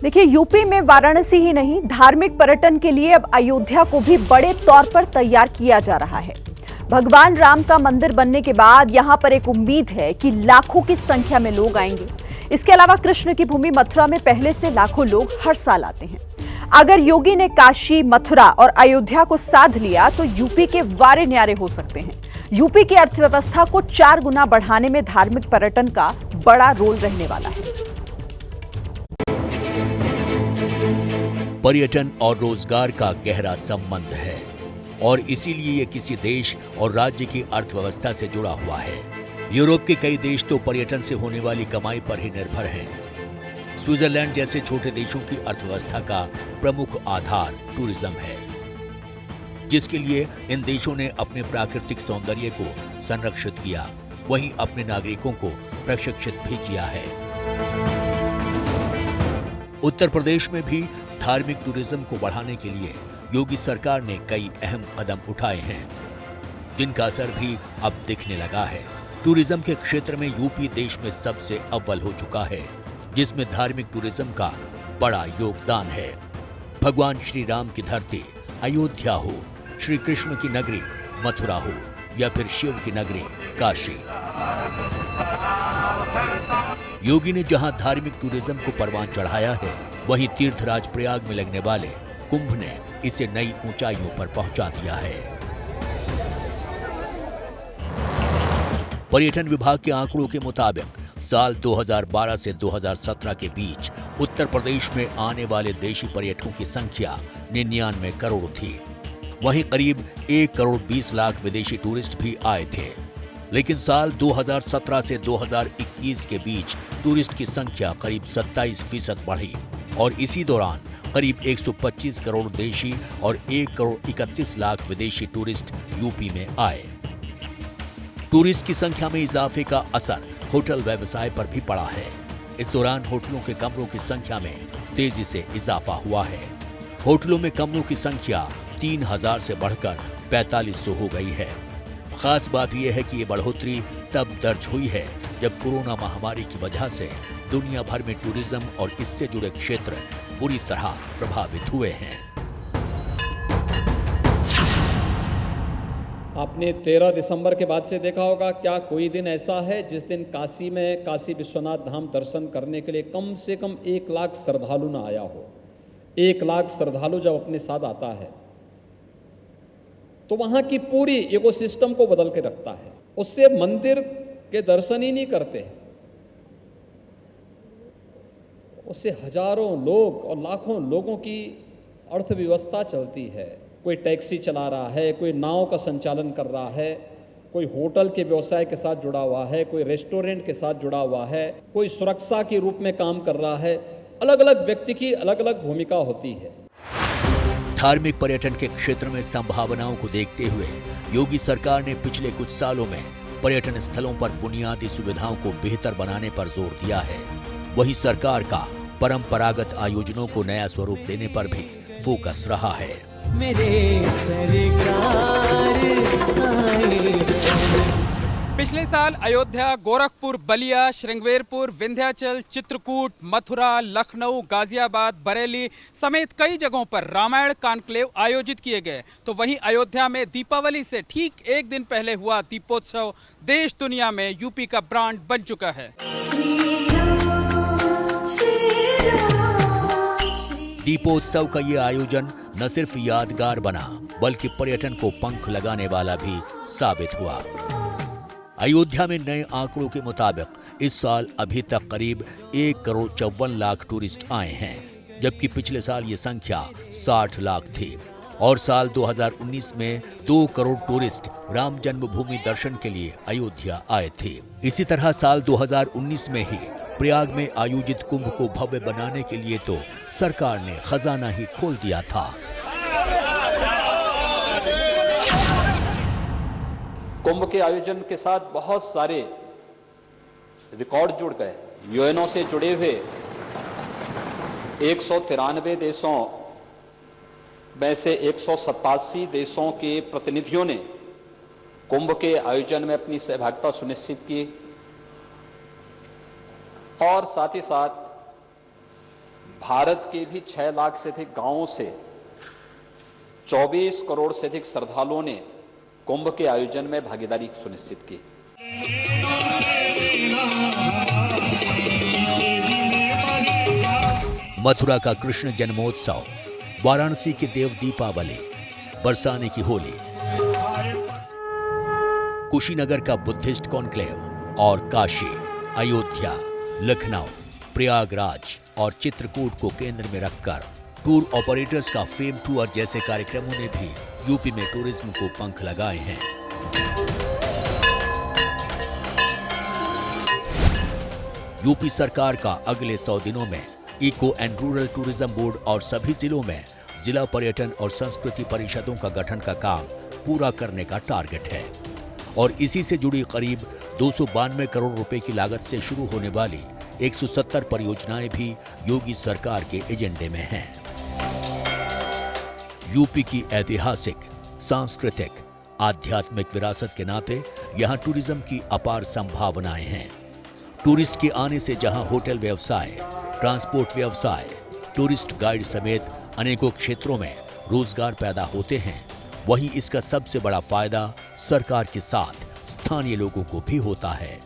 देखिए, यूपी में वाराणसी ही नहीं, धार्मिक पर्यटन के लिए अब अयोध्या को भी बड़े तौर पर तैयार किया जा रहा है। भगवान राम का मंदिर बनने के बाद यहां पर एक उम्मीद है कि लाखों की संख्या में लोग आएंगे। इसके अलावा कृष्ण की भूमि मथुरा में पहले से लाखों लोग हर साल आते हैं। अगर योगी ने काशी, मथुरा और अयोध्या को साध लिया तो यूपी के वारे न्यारे हो सकते हैं। यूपी की अर्थव्यवस्था को 4 गुना बढ़ाने में धार्मिक पर्यटन का बड़ा रोल रहने वाला है। पर्यटन और रोजगार का गहरा संबंध है और इसीलिए ये किसी देश और राज्य की अर्थव्यवस्था से जुड़ा हुआ है। यूरोप के कई देश तो पर्यटन से होने वाली कमाई पर ही निर्भर हैं। स्विट्जरलैंड जैसे छोटे देशों की अर्थव्यवस्था का प्रमुख आधार टूरिज्म है, जिसके लिए इन देशों ने अपने प्राकृतिक सौंदर्य को संरक्षित किया, वहीं अपने नागरिकों को प्रशिक्षित भी किया है। उत्तर प्रदेश में भी धार्मिक टूरिज्म को बढ़ाने के लिए योगी सरकार ने कई अहम कदम उठाए हैं, जिनका असर भी अब दिखने लगा है। टूरिज्म के क्षेत्र में यूपी देश में सबसे अव्वल हो चुका है, जिसमें धार्मिक टूरिज्म का बड़ा योगदान है। भगवान श्री राम की धरती अयोध्या हो, श्री कृष्ण की नगरी मथुरा हो या फिर शिव की नगरी काशी, योगी ने जहां धार्मिक टूरिज्म को परवान चढ़ाया है, वहीं तीर्थराज प्रयाग में लगने वाले कुंभ ने इसे नई ऊंचाइयों पर पहुंचा दिया है। पर्यटन विभाग के आंकड़ों के मुताबिक साल 2012 से 2017 के बीच उत्तर प्रदेश में आने वाले देशी पर्यटकों की संख्या 99 करोड़ थी। वहीं करीब 1 करोड़ 20 लाख विदेशी टूरिस्ट भी आए थे। लेकिन साल 2017 से 2021 के बीच टूरिस्ट की संख्या करीब 27% बढ़ी और इसी दौरान करीब 125 करोड़ देशी और 1 करोड़ 31 लाख विदेशी टूरिस्ट यूपी में आए। टूरिस्ट की संख्या में इजाफे का असर होटल व्यवसाय पर भी पड़ा है। इस दौरान होटलों के कमरों की संख्या में तेजी से इजाफा हुआ है। होटलों में कमरों की संख्या 3000 से बढ़कर 4500 हो गई है। खास बात यह है कि ये बढ़ोतरी तब दर्ज हुई है जब कोरोना महामारी की वजह से दुनिया भर में टूरिज्म और इससे जुड़े क्षेत्र बुरी तरह प्रभावित हुए हैं। आपने 13 दिसंबर के बाद से देखा होगा, क्या कोई दिन ऐसा है जिस दिन काशी में काशी विश्वनाथ धाम दर्शन करने के लिए कम से कम 1 लाख श्रद्धालु ना आया हो। 1 लाख श्रद्धालु जब अपने साथ आता है तो वहां की पूरी इकोसिस्टम को बदल के रखता है। उससे मंदिर के दर्शन ही नहीं करते, उससे हजारों लोग और लाखों लोगों की अर्थव्यवस्था चलती है। कोई टैक्सी चला रहा है, कोई नाव का संचालन कर रहा है, कोई होटल के व्यवसाय के साथ जुड़ा हुआ है, कोई रेस्टोरेंट के साथ जुड़ा हुआ है, कोई सुरक्षा के रूप में काम कर रहा है। अलग अलग व्यक्ति की अलग अलग भूमिका होती है। धार्मिक पर्यटन के क्षेत्र में संभावनाओं को देखते हुए योगी सरकार ने पिछले कुछ सालों में पर्यटन स्थलों पर बुनियादी सुविधाओं को बेहतर बनाने पर जोर दिया है। वहीं सरकार का परंपरागत आयोजनों को नया स्वरूप देने पर भी फोकस रहा है। मेरे सरकार पिछले साल अयोध्या, गोरखपुर, बलिया, श्रृंगेरपुर, विंध्याचल, चित्रकूट, मथुरा, लखनऊ, गाजियाबाद, बरेली समेत कई जगहों पर रामायण कॉन्क्लेव आयोजित किए गए। तो वहीं अयोध्या में दीपावली से ठीक एक दिन पहले हुआ दीपोत्सव देश दुनिया में यूपी का ब्रांड बन चुका है। दीपोत्सव का ये आयोजन न सिर्फ यादगार बना बल्कि पर्यटन को पंख लगाने वाला भी साबित हुआ। अयोध्या में नए आंकड़ों के मुताबिक इस साल अभी तक करीब 1 करोड़ 54 लाख टूरिस्ट आए हैं, जबकि पिछले साल ये संख्या 60 लाख थी और साल 2019 में 2 करोड़ टूरिस्ट राम जन्मभूमि दर्शन के लिए अयोध्या आए थे। इसी तरह साल 2019 में ही प्रयाग में आयोजित कुंभ को भव्य बनाने के लिए तो सरकार ने खजाना ही खोल दिया था। कुंभ के आयोजन के साथ बहुत सारे रिकॉर्ड जुड़ गए। यूएनओ से जुड़े हुए 193 देशों में से 187 देशों के प्रतिनिधियों ने कुंभ के आयोजन में अपनी सहभागिता सुनिश्चित की और साथ ही साथ भारत के भी 6 लाख से अधिक गांवों से 24 करोड़ से अधिक श्रद्धालुओं ने कुंभ के आयोजन में भागीदारी सुनिश्चित की। मथुरा का कृष्ण जन्मोत्सव, वाराणसी की देव दीपावली, बरसाने की होली, कुशीनगर का बुद्धिस्ट कॉन्क्लेव और काशी, अयोध्या, लखनऊ, प्रयागराज और चित्रकूट को केंद्र में रखकर टूर ऑपरेटर्स का फेम टूर जैसे कार्यक्रमों ने भी यूपी में टूरिज्म को पंख लगाए हैं। यूपी सरकार का अगले 100 दिनों में eco and rural tourism board और सभी जिलों में जिला पर्यटन और संस्कृति परिषदों का गठन का काम पूरा करने का टारगेट है और इसी से जुड़ी करीब 292 करोड़ रुपए की लागत से शुरू होने वाली 170 परियोजनाएं भी योगी सरकार के एजेंडे में हैं। यूपी की ऐतिहासिक, सांस्कृतिक, आध्यात्मिक विरासत के नाते यहां टूरिज्म की अपार संभावनाएं हैं। टूरिस्ट के आने से जहां होटल व्यवसाय, ट्रांसपोर्ट व्यवसाय, टूरिस्ट गाइड समेत अनेकों क्षेत्रों में रोजगार पैदा होते हैं, वहीं इसका सबसे बड़ा फायदा सरकार के साथ स्थानीय लोगों को भी होता है।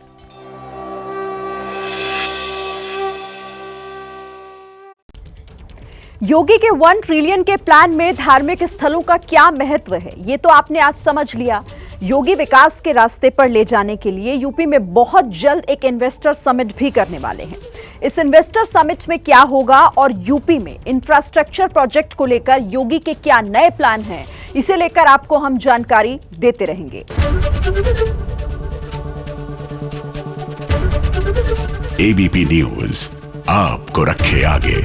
योगी के 1 ट्रिलियन के प्लान में धार्मिक स्थलों का क्या महत्व है, ये तो आपने आज समझ लिया। योगी विकास के रास्ते पर ले जाने के लिए यूपी में बहुत जल्द एक इन्वेस्टर समिट भी करने वाले हैं। इस इन्वेस्टर समिट में क्या होगा और यूपी में इंफ्रास्ट्रक्चर प्रोजेक्ट को लेकर योगी के क्या नए प्लान हैं, इसे लेकर आपको हम जानकारी देते रहेंगे। एबीपी न्यूज आपको रखे आगे।